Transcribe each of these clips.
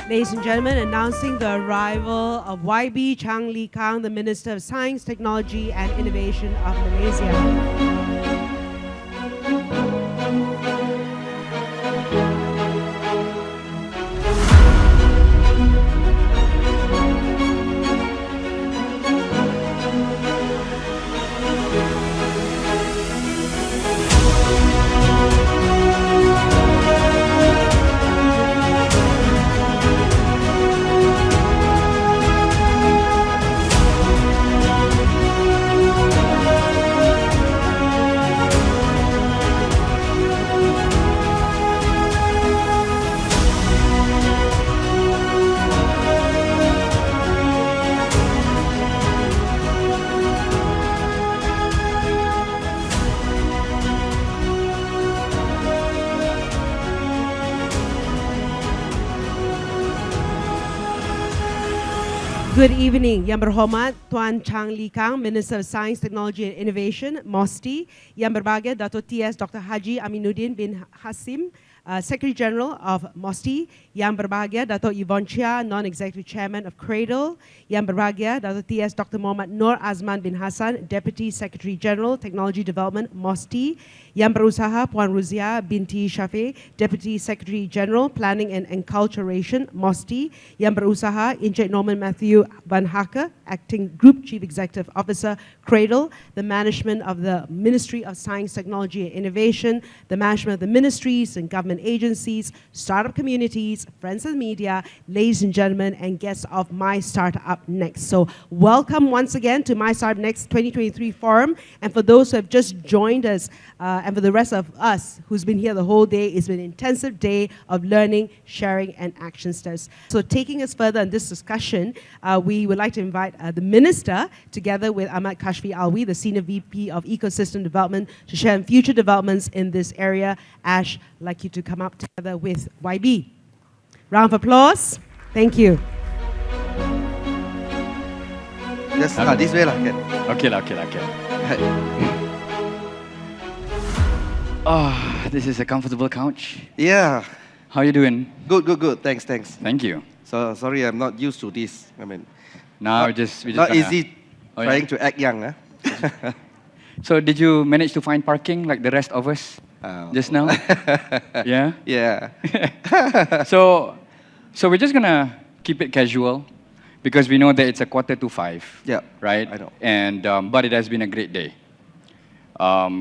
Ladies and gentlemen, announcing the arrival of YB Chang Lih Kang, the Minister of Science, Technology and Innovation of Malaysia. Good evening, Yang Berhormat Tuan Chang Lih Kang, Minister of Science, Technology and Innovation, MOSTI. Yang berbahagia Dato' T.S. Dr. Haji Aminuddin bin Hasim, Secretary General of MOSTI. Yang berbahagia Dato' Yvonne Chia, Non-Executive Chairman of Cradle. Yang berbahagia Dato' T.S. Dr. Muhammad Nur Azman bin Hassan, Deputy Secretary General, Technology Development, MOSTI. Yang berusaha Puan Ruzia binti Syafiq, Deputy Secretary General, Planning and Enculturation, MOSTI. Yang berusaha Encik Norman Matthew Van Hake, Acting Group Chief Executive Officer, Cradle, the management of the Ministry of Science, Technology and Innovation, the management of the ministries and government agencies, startup communities, friends of the media, ladies and gentlemen, and guests of MYStartup Next. So welcome once again to MYStartup Next 2023 Forum. And for those who have just joined us, and for the rest of us who's been here the whole day, it's been an intensive day of learning, sharing, and action steps. So taking us further in this discussion, we would like to invite the Minister, together with Ahmad Kashfi Alwi, the Senior VP of Ecosystem Development, to share future developments in this area. Ash, I'd like you to come up together with YB. Round of applause. Thank you. Just this way lah, can. Okay. Oh, this is a comfortable couch. Yeah. How are you doing? Good. Thanks. Thank you. So sorry, I'm not used to this. I mean, Now not, we just not gonna, easy Oh, trying yeah? to act young. Huh? So did you manage to find parking like the rest of us just now? Yeah? Yeah. So we're just gonna keep it casual because we know that it's 4:45. Yeah. Right? I know. And but it has been a great day.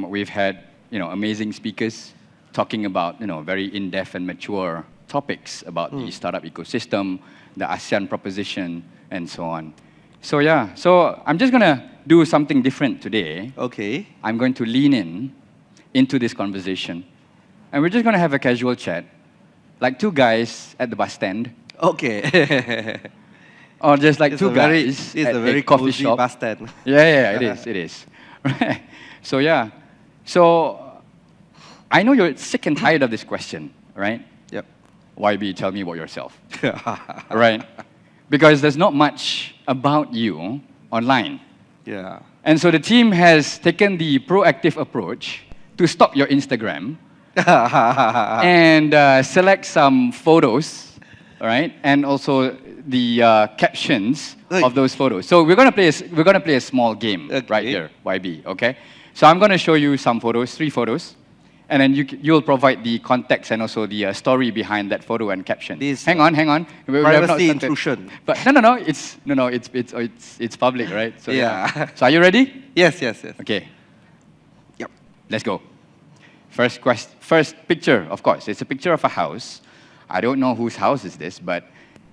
We've had amazing speakers talking about very in-depth and mature topics about the startup ecosystem, the ASEAN proposition, and so on. So yeah, so I'm just gonna do something different today. Okay. I'm going to lean into this conversation, and we're just gonna have a casual chat, like two guys at the bus stand, Okay. or just like It's two a very, guys it's at a very coffee cozy shop. bus stand. Yeah, it is. Right. So yeah, so I know you're sick and tired of this question, right? Yep. YB, tell me about yourself, right? Because there's not much about you online. Yeah. And so the team has taken the proactive approach to stalk your Instagram and select some photos, right? And also the captions of those photos. So we're gonna play a small game right here, YB. Okay. So I'm gonna show you some photos, 3 photos, and then you'll provide the context and also the story behind that photo and caption. Hang on. We have not Privacy started. intrusion. But no. It's public, right? So Yeah. So are you ready? Yes. Okay. Yep. Let's go. First picture, of course. It's a picture of a house. I don't know whose house is this,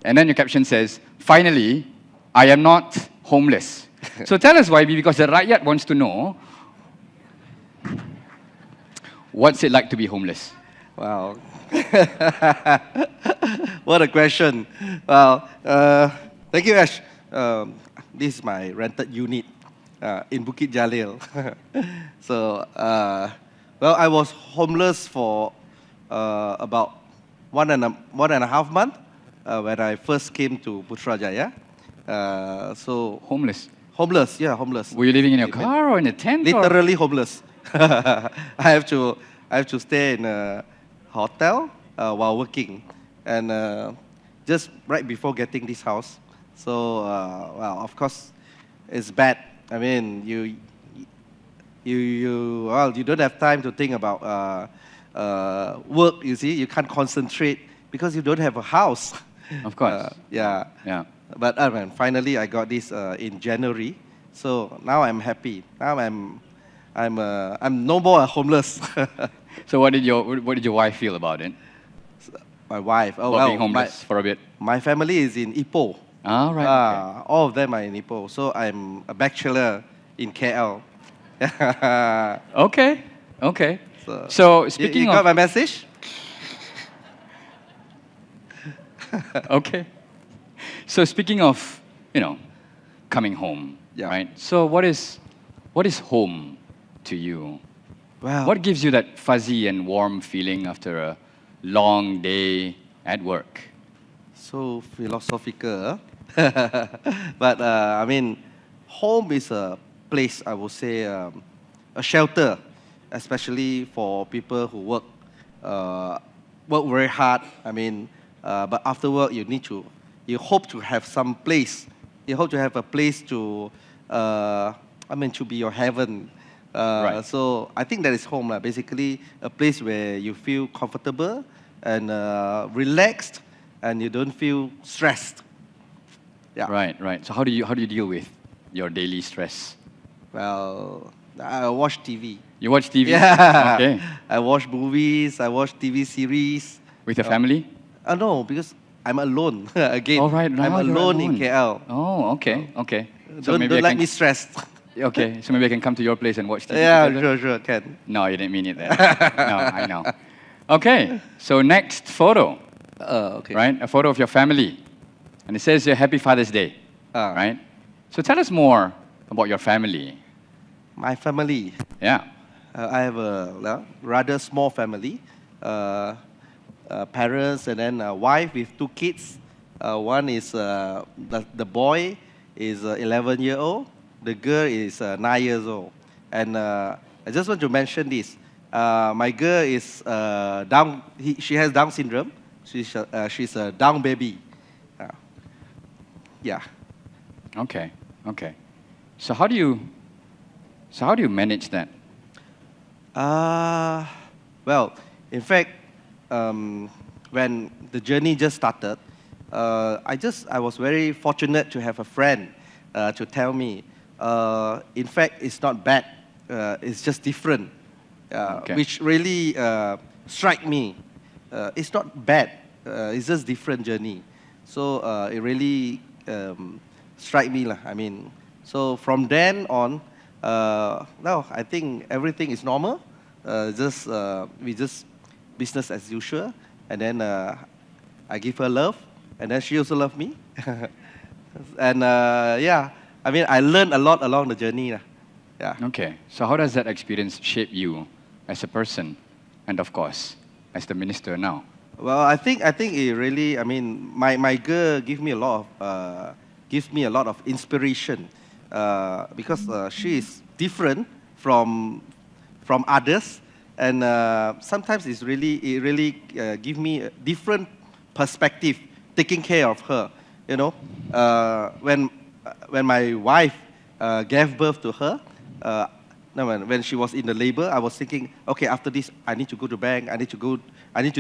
and then your caption says, "Finally, I am not homeless." So tell us, YB, because the Rakyat wants to know, what's it like to be homeless? Wow. What a question. Well, thank you, Ash. This is my rented unit in Bukit Jalil. So, well, I was homeless for about one and a half month when I first came to Putrajaya. So Homeless? Homeless, yeah, homeless. Were you living in your car or in a tent? Literally homeless. I have to stay in a hotel while working, and just right before getting this house. So, well, of course, it's bad. I mean, you don't have time to think about work, you see. You can't concentrate because you don't have a house. Of course. Yeah. Yeah. But finally, I got this in January. So now I'm happy. Now I'm no more homeless. So what did your wife feel about it? My wife. Oh, About well, being homeless for a bit. my family is in Ipoh. All right. Okay. All of them are in Ipoh. So I'm a bachelor in KL. Okay. Okay. So speaking you of got my message? okay. So speaking of, coming home, Yeah. right? So what is home to you? Well, What gives you that fuzzy and warm feeling after a long day at work? so philosophical. But I mean, home is a place, I would say, a shelter, especially for people who work very hard. I mean, but after work, you hope to have some place. You hope to have a place to, to be your heaven. Right. So I think that is home, basically a place where you feel comfortable and relaxed, and you don't feel stressed. Yeah. Right, right. So how do you deal with your daily stress? Well, I watch TV. You watch TV? Yeah. Okay. I watch movies. I watch TV series. With your family? No, because I'm alone again. Oh, right. I'm Now you're alone in alone. KL. Oh, okay, okay. Don't let me stressed. Okay, so maybe I can come to your place and watch TV Yeah, together? sure, can. No, you didn't mean it then. No, I know. Okay, so next photo, Okay. right? A photo of your family. And it says here, Happy Father's Day, right? So tell us more about your family. My family. Yeah. I have a rather small family. Parents and then a wife with 2 kids. One is, the boy is 11-year-old. The girl is 9 years old. And I just want to mention this. My girl is she has Down syndrome. She's a Down baby. Yeah. Okay, okay. So how do you manage that? Well, in fact, when the journey just started, I was very fortunate to have a friend to tell me, in fact, it's not bad. It's just different, Okay. which really struck me. It's not bad. It's just different journey. So it really struck me. I mean, so from then on, no, I think everything is normal. We just business as usual. And then I give her love, and then she also loves me. And yeah, I mean, I learned a lot along the journey. Yeah. Okay, so how does that experience shape you as a person, and of course, as the minister now? Well, I think it really. I mean, my girl gives me a lot of inspiration, because she is different from others, and sometimes it really give me a different perspective taking care of her. You know, when my wife gave birth to her. No, when she was in the labor, I was thinking, okay, after this, I need to go to bank, I need to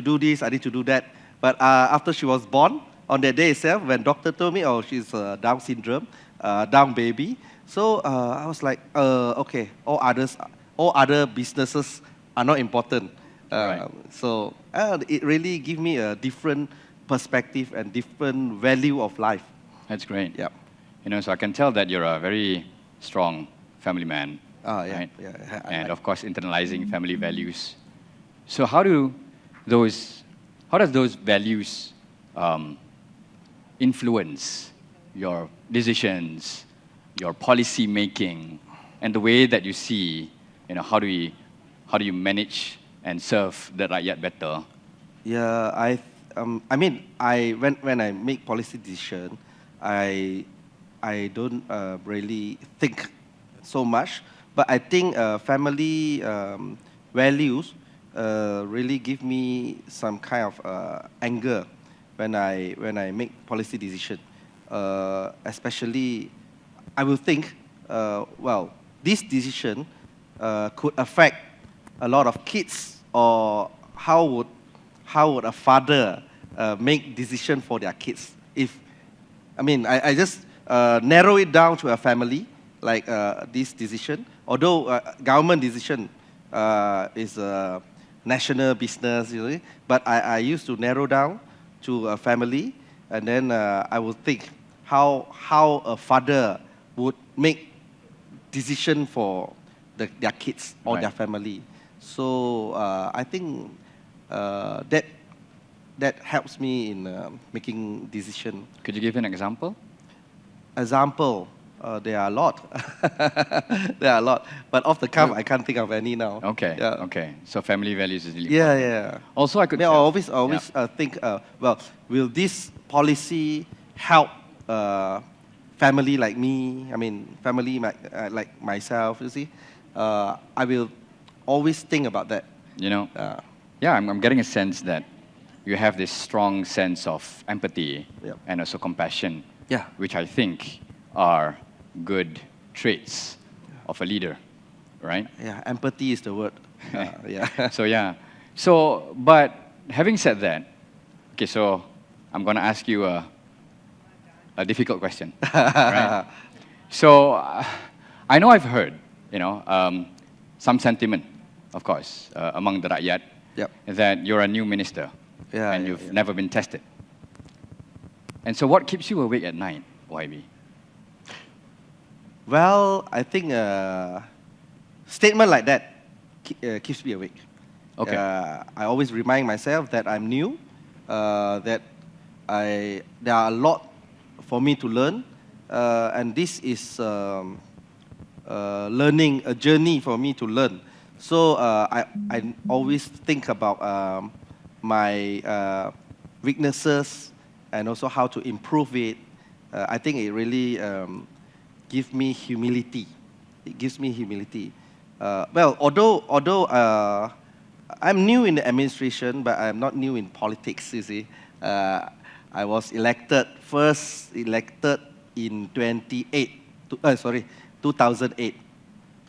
do this, I need to do that. But after she was born, on that day itself, when doctor told me, oh, she's Down syndrome, Down baby, so I was like, okay, all other businesses are not important. Right. So it really gave me a different perspective and different value of life. That's great. Yeah. So I can tell that you're a very strong family man. Yeah, right? yeah. And of course, internalizing family values. So how does those values influence your decisions, your policy making, and the way that you see, how do you manage and serve the rakyat better? Yeah, when I make policy decision, I don't really think so much, but I think family values really give me some kind of anger, when I make policy decision. Especially, I will think, well, this decision could affect a lot of kids, or how would a father make decision for their kids? I just narrow it down to a family, like this decision. Although government decision is a national business, but I used to narrow down to a family, and then I would think how a father would make decision for their kids or their family. So I think that helps me in making decision. Could you give an example? Example, there are a lot. There are a lot, but off the cuff, I can't think of any now. Okay. Yeah. Okay. So family values is really Yeah, important. yeah. Also, I could. I always Yeah. think, well, will this policy help family like me? I mean, family like myself. You see, I will always think about that. Yeah, I'm getting a sense that you have this strong sense of empathy Yep. and also compassion, Yeah. which I think are good traits of a leader, right? Yeah, empathy is the word. Yeah. So, but having said that, okay, so I'm going to ask you a difficult question, right? So, I know I've heard, some sentiment, of course, among the rakyat, Yep. that you're a new minister, and you've never been tested. And so what keeps you awake at night, YB? Well, I think statement like that keeps me awake. Okay. I always remind myself that I'm new, that there are a lot for me to learn, and this is learning, a journey for me to learn. So I always think about my weaknesses and also how to improve it. I think it really gives me humility. It gives me humility. Well, although I'm new in the administration, but I'm not new in politics, you see. I was first elected in 2008.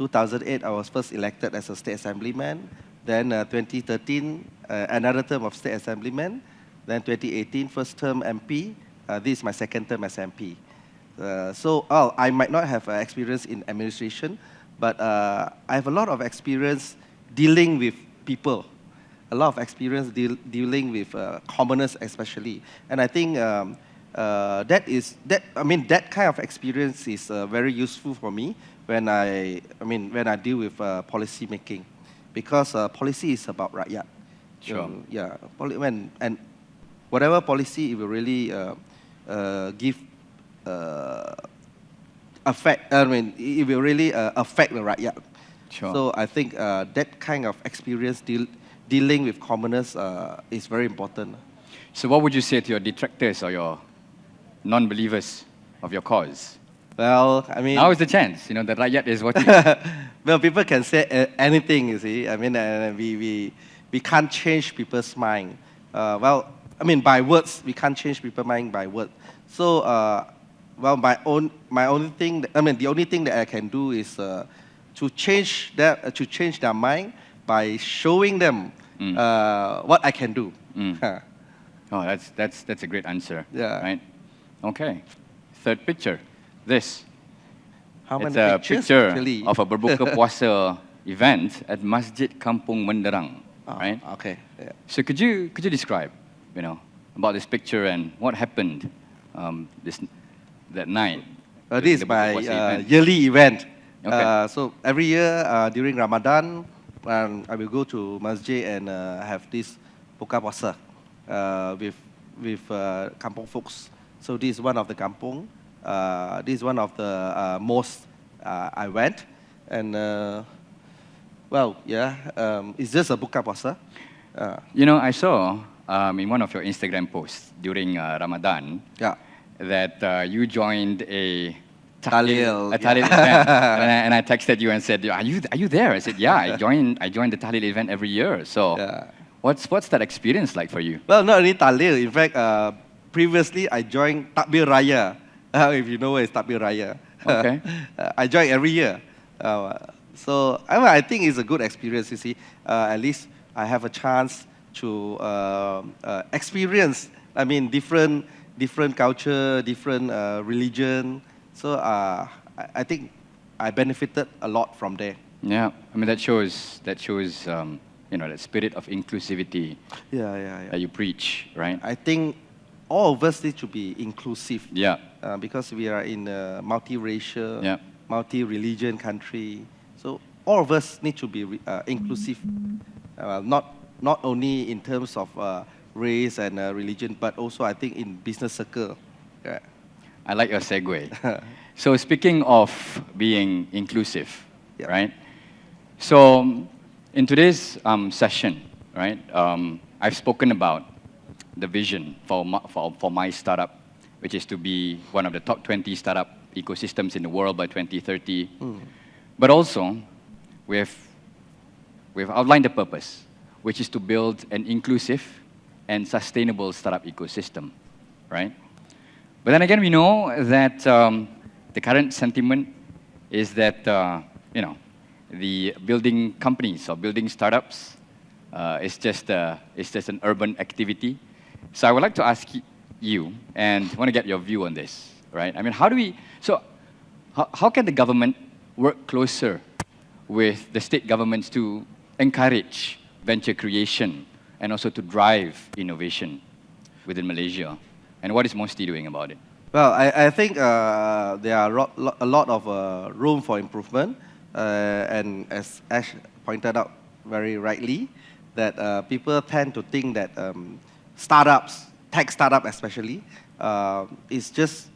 2008, I was first elected as a state assemblyman. Then 2013, another term of state assemblyman. Then 2018, first term MP. This is my second term as MP. So I might not have experience in administration, but I have a lot of experience dealing with people. A lot of experience dealing with commoners especially. And I think that kind of experience is very useful for me when I deal with policy making, because policy is about rakyat. Sure. And whatever policy, it will really give affect. It will really affect the rakyat. Sure. So I think that kind of experience dealing with commoners is very important. So what would you say to your detractors or your non-believers of your cause? Well, now is the chance. The rakyat is watching. Well, people can say anything, you see. We can't change people's mind. By words, we can't change people's mind by words. So, the only thing that I can do is to change their mind by showing them what I can do. Oh, that's a great answer. Yeah. Right. Okay. Third picture. This. How many it's a pictures, picture actually? of a berbuka puasa event at Masjid Kampung Menderang. Right. Okay. Yeah. So could you describe, about this picture and what happened that night? This is the my berbuka puasa event? yearly event. Okay. So every year during Ramadan, I will go to masjid and have this buka puasa with kampung folks. So this is one of the kampung. This is one of the mosques I went, and it's just a buka puasa. I saw in one of your Instagram posts during Ramadan that you joined a Tahlil event, and I texted you and said, "Are you there?" I said, "Yeah, I joined the Tahlil event every year." So, What's that experience like for you? Well, not only Talil. In fact, previously I joined Takbir Raya. If you know where is Takbir Raya. Okay. I join every year. So I think it's a good experience, you see. At least I have a chance to experience, different culture, different religion. So I think I benefited a lot from there. Yeah, I mean that shows that spirit of inclusivity that you preach, right? I think all of us need to be inclusive. Yeah. Because we are in a multiracial, Yeah. multi-religion country. So all of us need to be inclusive, not only in terms of race and religion, but also I think in business circle. Yeah. I like your segue. So speaking of being inclusive, Yeah. right? So in today's session, right, I've spoken about the vision for MYStartup, which is to be one of the top 20 startup ecosystems in the world by 2030. But also, we've outlined the purpose, which is to build an inclusive and sustainable startup ecosystem, right? But then again, we know that the current sentiment is that, the building companies or building startups is just an urban activity. So I would like to ask you, and I want to get your view on this, right? I mean, how can the government work closer with the state governments to encourage venture creation and also to drive innovation within Malaysia? And what is MOSTI doing about it? Well, I think there are a lot of room for improvement. And as Ash pointed out very rightly, that people tend to think that startups, tech startup especially, is just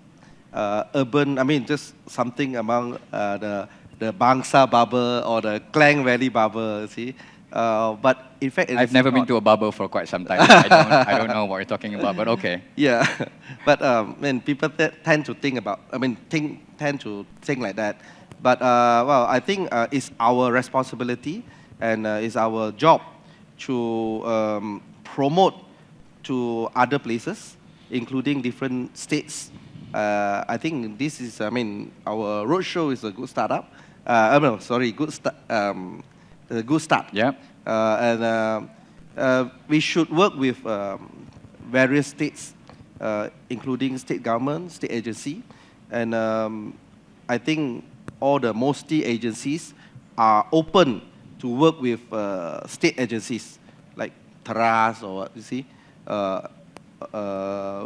urban, just something among the Bangsa bubble or the Klang Valley bubble, see. But in fact, I've never been to a bubble for quite some time. I don't know what you're talking about, but okay. Yeah, but when people tend to think like that. But well, I think it's our responsibility and it's our job to promote to other places, including different states. I think this is, our roadshow is a good startup. A good start. Yeah. And we should work with various states, including state government, state agency, and I think all the MOSTI agencies are open to work with state agencies like Teras or what, you see.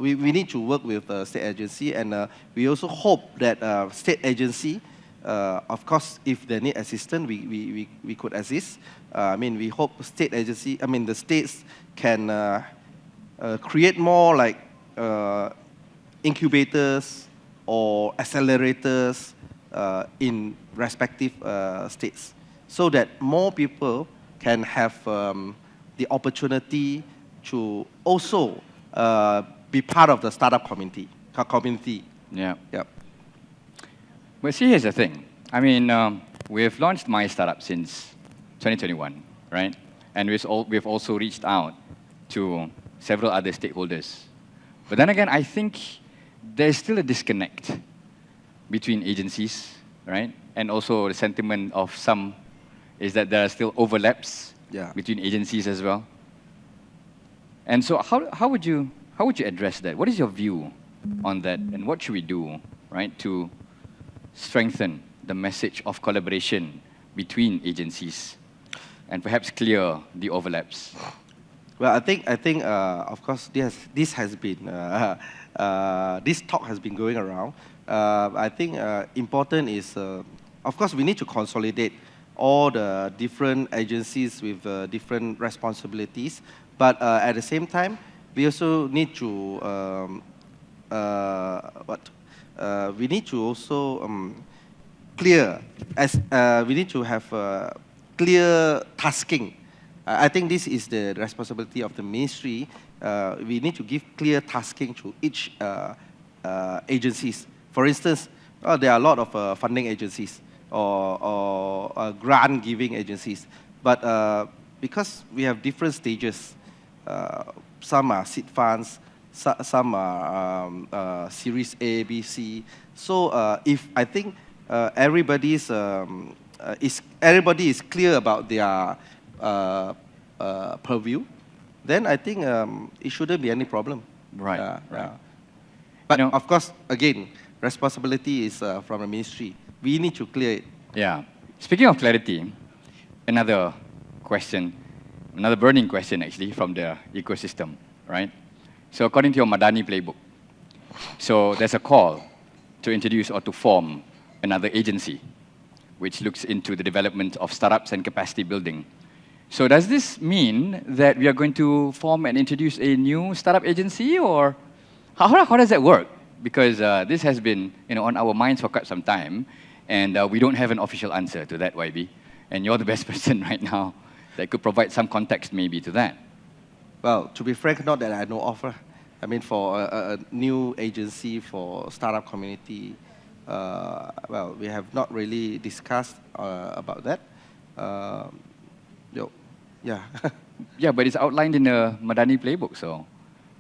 We need to work with the state agency, and we also hope that state agency, of course, if they need assistance, we could assist. We hope state agency, the states can create more like incubators or accelerators in respective states, so that more people can have the opportunity to also be part of the startup community. Yeah. Yep. Well, see, here's the thing. We've launched MYStartup since 2021, right? And we've also reached out to several other stakeholders. But then again, I think there's still a disconnect between agencies, right? And also the sentiment of some is that there are still overlaps between agencies as well. And so how would you address that? What is your view on that? And what should we do, right, to strengthen the message of collaboration between agencies and perhaps clear the overlaps? Well, I think of course this has been this talk has been going around. I think important is of course we need to consolidate all the different agencies with different responsibilities, but at the same time we also need to we need to also we need to have clear tasking. I think this is the responsibility of the ministry. We need to give clear tasking to each agencies. For instance, there are a lot of funding agencies or grant-giving agencies. But because we have different stages. Some are seed funds, some are Series A, B, C. So if I think everybody is clear about their purview, then I think it shouldn't be any problem. Right. But of course, again, responsibility is from the ministry. We need to clear it. Yeah. Speaking of clarity, another question, another burning question actually from the ecosystem, right? So according to your Madani playbook, so there's a call to introduce or to form another agency which looks into the development of startups and capacity building. So does this mean that we are going to form and introduce a new startup agency, or how does that work? Because this has been on our minds for quite some time, and we don't have an official answer to that, YB. And you're the best person right now that could provide some context maybe to that. Well, to be frank, not that I know of. I mean, for a new agency for startup community, well, we have not really discussed about that. Yeah. Yeah, but it's outlined in the Madani playbook, so.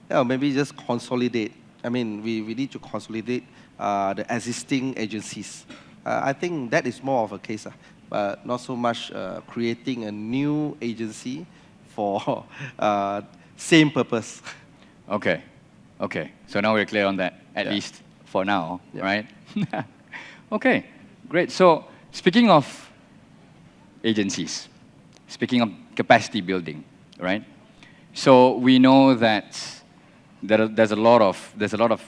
Yeah, maybe just consolidate. I mean, we need to consolidate the existing agencies. I think that is more of a case, but not so much creating a new agency for same purpose. Okay. So now we're clear on that, at least for now, right? Okay, great. So speaking of agencies, speaking of capacity building, right? So we know that there's a lot of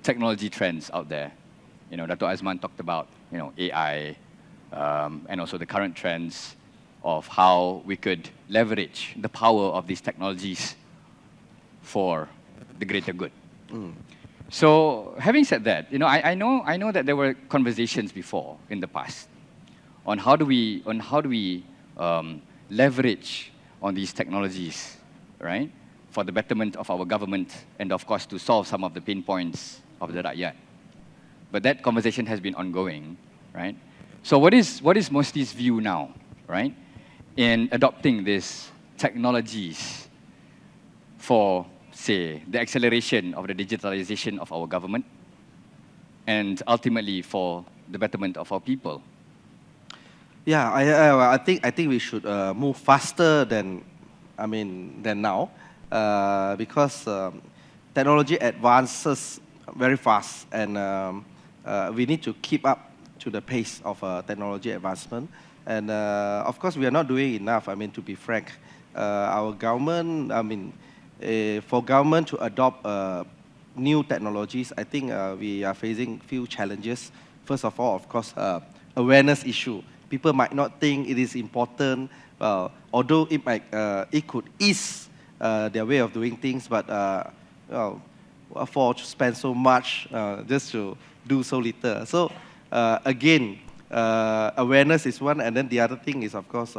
technology trends out there. Dr. Azman talked about AI, and also the current trends of how we could leverage the power of these technologies for the greater good. So having said that, I know that there were conversations before in the past on how do we leverage on these technologies, right, for the betterment of our government and of course to solve some of the pain points of the rakyat. But that conversation has been ongoing, right? So what is MOSTI's view now, right, in adopting these technologies for, say, the acceleration of the digitalization of our government and ultimately for the betterment of our people? Yeah, I think we should move faster than now, because technology advances very fast, and we need to keep up to the pace of technology advancement. And of course, we are not doing enough. To be frank, our government, for government to adopt new technologies, I think we are facing few challenges. First of all, of course, awareness issue. People might not think it is important, although it could ease their way of doing things, but to spend so much just to do so little. So again, awareness is one, and then the other thing is, of course,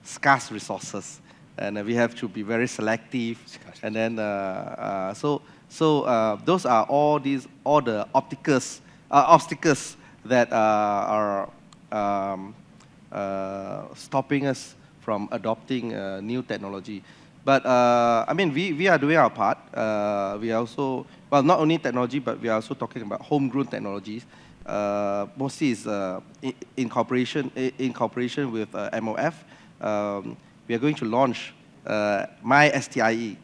scarce resources, and we have to be very selective. And then so those are all the obstacles that are stopping us from adopting new technology. But we are doing our part. We are also, well, not only technology, but we are also talking about homegrown technologies. MOSTI is in cooperation with MOF. We are going to launch MYStartup,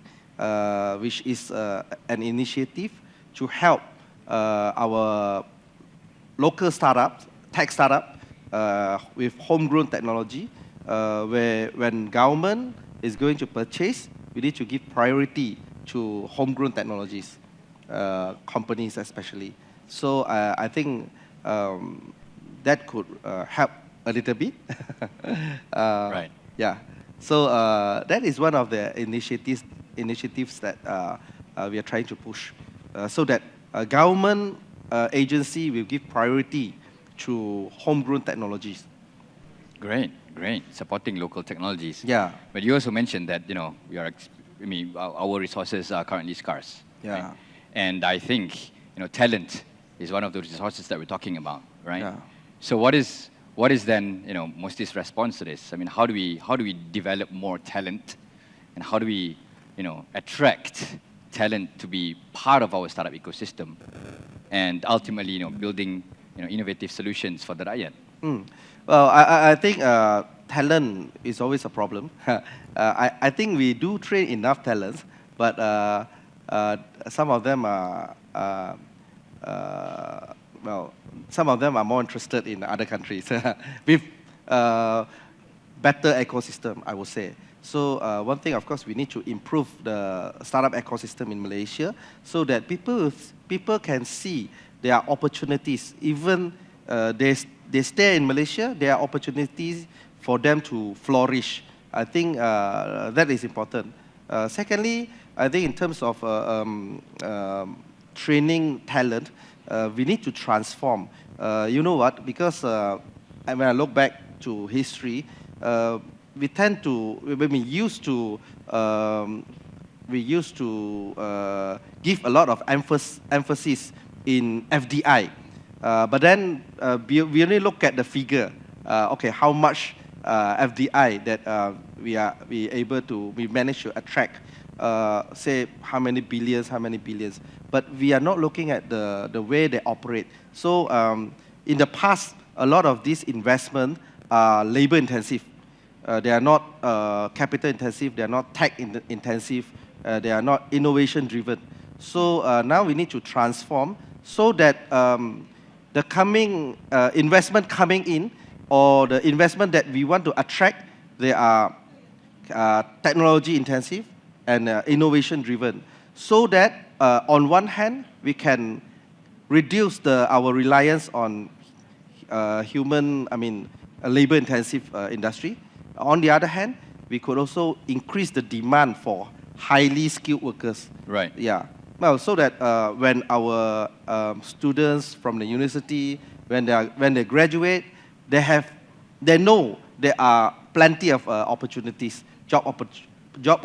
which is an initiative to help our local startups, tech startup, with homegrown technology, where when government is going to purchase, we need to give priority to homegrown technologies, companies especially. So I think that could help a little bit. Right. Yeah. So that is one of the initiatives that we are trying to push, so that a government agency will give priority to homegrown technologies. Great. Supporting local technologies. Yeah. But you also mentioned that our resources are currently scarce. Yeah. Right? And I think talent is one of those resources that we're talking about, right? Yeah. So what is what is then, MOSTI's response to this? I mean, how do we develop more talent, and how do we, attract talent to be part of our startup ecosystem, and ultimately, building, innovative solutions for the rakyat? Well, I think talent is always a problem. I think we do train enough talents, but some of them are, some of them are more interested in other countries with better ecosystem, I would say. So one thing, of course, we need to improve the startup ecosystem in Malaysia so that people can see there are opportunities. Even they stay in Malaysia, there are opportunities for them to flourish. I think that is important. Secondly, I think in terms of training talent, we need to transform. You know what? Because when I look back to history, we tend to, when we used to give a lot of emphasis in FDI. But then we only look at the figure. Okay, how much FDI that we manage to attract, say how many billions, but we are not looking at the way they operate. So in the past, a lot of these investments are labor intensive. They are not capital intensive, they are not tech intensive, they are not innovation driven. So now we need to transform so that the coming investment coming in, or the investment that we want to attract, they are technology intensive and innovation driven, so that on one hand we can reduce our reliance on labor intensive industry. On the other hand, we could also increase the demand for highly skilled workers. Right. Yeah. Well, so that when our students from the university, when they graduate, they know there are plenty of opportunities, job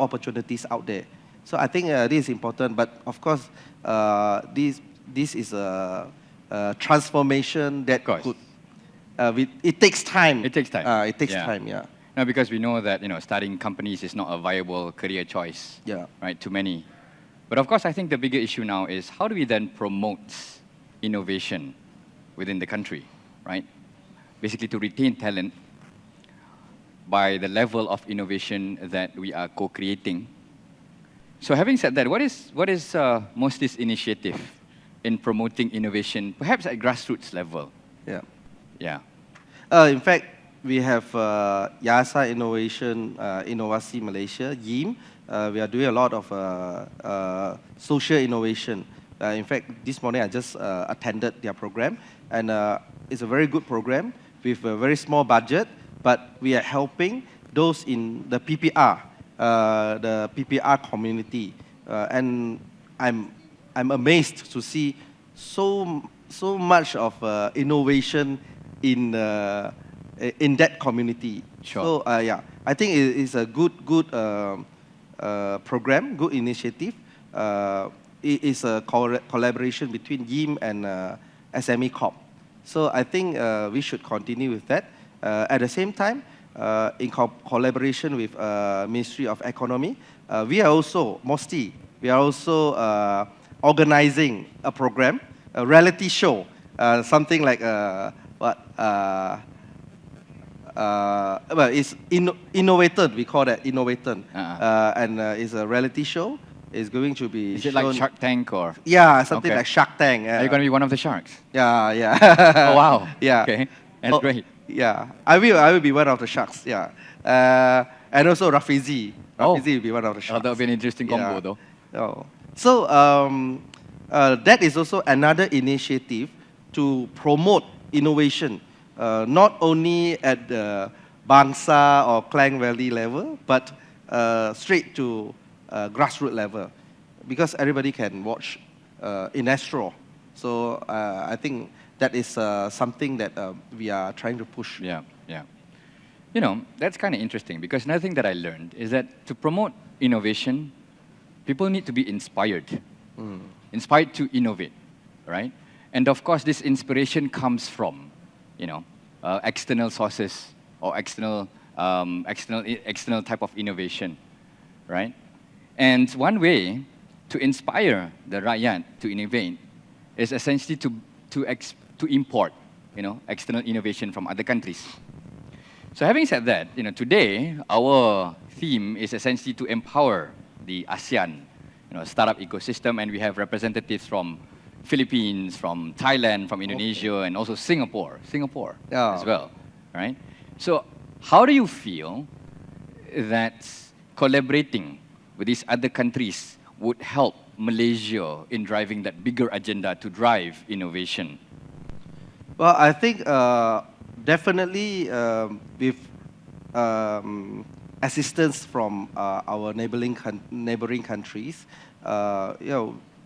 opportunities out there. So I think this is important. But of course, this is a transformation that could. It takes time. It takes time. It takes time. Yeah. No, because we know that starting companies is not a viable career choice. Yeah. Right. To many. But of course, I think the bigger issue now is how do we then promote innovation within the country, right? Basically, to retain talent by the level of innovation that we are co-creating. So, having said that, what is MOSTI's initiative in promoting innovation, perhaps at grassroots level? Yeah. Yeah. In fact, we have YASA Innovation Inovasi Malaysia, YIM. We are doing a lot of social innovation. In fact, this morning I just attended their program, and it's a very good program with a very small budget, but we are helping those in the PPR community, and I'm amazed to see so much of innovation in that community. Sure. So yeah, I think it is a good program, good initiative. It is a collaboration between YIM and SME Corp. So I think we should continue with that. At the same time, in collaboration with Ministry of Economy, we are also, MOSTI, we are also organizing a program, a reality show, something like well, it's Innovator, we call that Innovator. And it's a reality show. It's going to be Is it shown, like Shark Tank or? Yeah, something like Shark Tank. Are you going to be one of the sharks? Yeah, yeah. Oh, wow. Yeah. Okay, that's great. Yeah, I will be one of the sharks, yeah. And also Rafizi. Rafizi will be one of the sharks. That would be an interesting combo, though. Oh. So that is also another initiative to promote innovation, not only at the Bangsa or Klang Valley level, but straight to grassroots level, because everybody can watch in Astro. So I think that is something that we are trying to push. Yeah, yeah. You know, that's kind of interesting, because another thing that I learned is that to promote innovation, people need to be inspired. Inspired to innovate, right? And of course, this inspiration comes from, external sources or external type of innovation, right? And one way to inspire the rakyat to innovate is essentially to import, external innovation from other countries. So having said that, today our theme is essentially to empower the ASEAN, startup ecosystem, and we have representatives from Philippines, from Thailand, from Indonesia, and also Singapore as well, right? So how do you feel that collaborating with these other countries would help Malaysia in driving that bigger agenda to drive innovation? Well, I think definitely with assistance from our neighboring countries,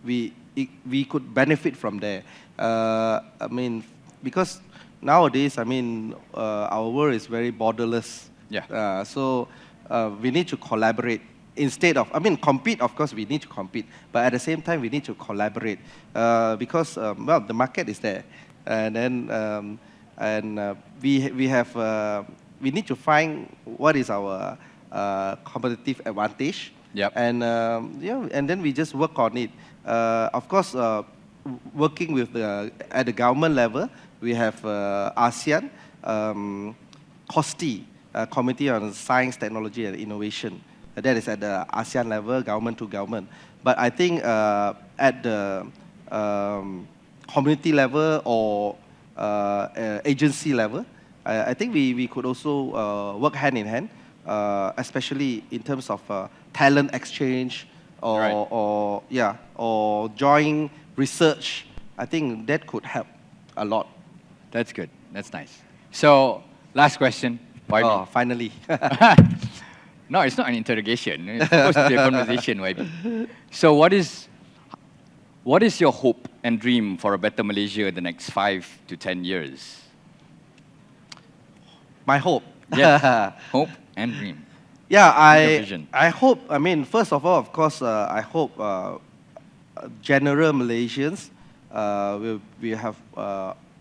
we could benefit from there. I mean, because nowadays, our world is very borderless. Yeah. So we need to collaborate. Instead of, compete, of course, we need to compete. But at the same time, we need to collaborate. Because, the market is there. And then, we need to find what is our competitive advantage. Yep. And, and then we just work on it. Of course, working with at the government level, we have ASEAN, COSTI, Committee on Science, Technology and Innovation. That is at the ASEAN level, government to government. But I think at the community level or agency level, I think we could also work hand in hand, especially in terms of talent exchange or joint research. I think that could help a lot. That's good. That's nice. So, last question. YB. Oh, finally. No, it's not an interrogation. It's supposed to be a conversation, YB. So what is your hope and dream for a better Malaysia in the next 5 to 10 years? My hope. Yeah, hope and dream. Yeah, I hope, first of all, of course, I hope general Malaysians will have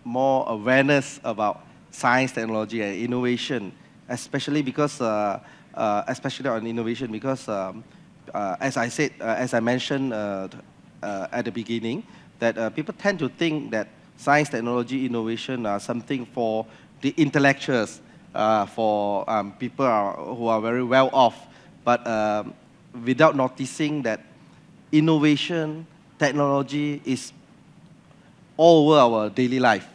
more awareness about science, technology, and innovation, especially because, especially on innovation, because as I mentioned at the beginning, that people tend to think that science, technology, innovation are something for the intellectuals, for people who are very well off, but without noticing that innovation, technology is all over our daily life.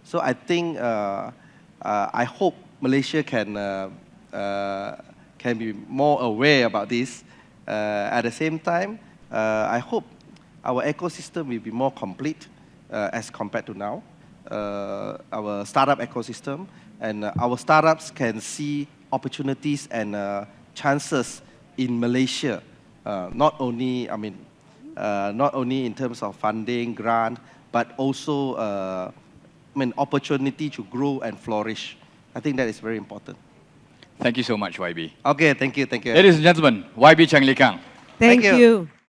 So I think, I hope Malaysia can be more aware about this. At the same time, I hope our ecosystem will be more complete as compared to now. Our startup ecosystem, and our startups can see opportunities and chances in Malaysia, not only in terms of funding, grant, but also opportunity to grow and flourish. I think that is very important. Thank you so much, YB. Okay, thank you. Ladies and gentlemen, YB Chang Lih Kang. Thank Thank you. you.